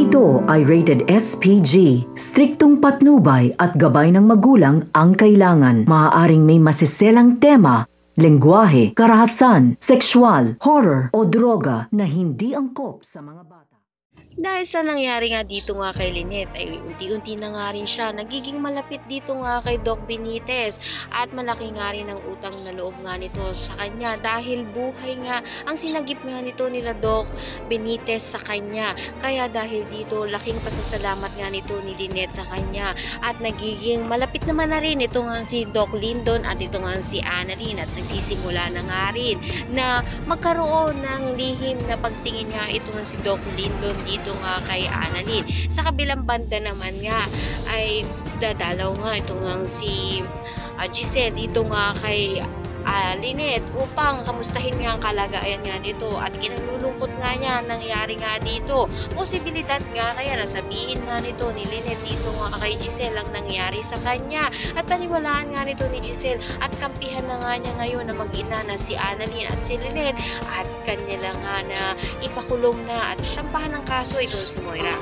ito ay rated SPG. Striktong patnubay at gabay ng magulang ang kailangan. Maaaring may masiselang tema, lengguwahe, karahasan, sexual, horror o droga na hindi angkop sa mga bata. Dahil sa nangyari nga dito nga kay Lynette ay unti-unti na nga rin siya nagiging malapit dito nga kay Doc Benitez at malaki nga rin ang utang na loob nga nito sa kanya dahil buhay nga ang sinagip nga nito nila Doc Benitez sa kanya. Kaya dahil dito laking pasasalamat nga nito ni Lynette sa kanya at nagiging malapit naman na rin ito nga si Doc Lyndon at ito nga si Annalyn at nagsisimula na nga rin na magkaroon ng lihim na pagtingin nga ito nga si Doc Lyndon dito nga kay Annalyn. Sa kabilang banda naman nga ay dadalaw nga ito nga si Giselle dito nga kay Lynette upang kamustahin nga ang kalagayan nga nito at kinalulungkot nga niya nangyari nga dito. Posibilidad nga kaya nasabihin nga nito ni Lynette dito nga kay Giselle ang nangyari sa kanya at paniwalaan nga nito ni Giselle at kampihan na nga niya ngayon na mag-ina na si Annalyn at si Lynette at kanya lang nga na ipakulong na at sampahan ng kaso ito si Moira.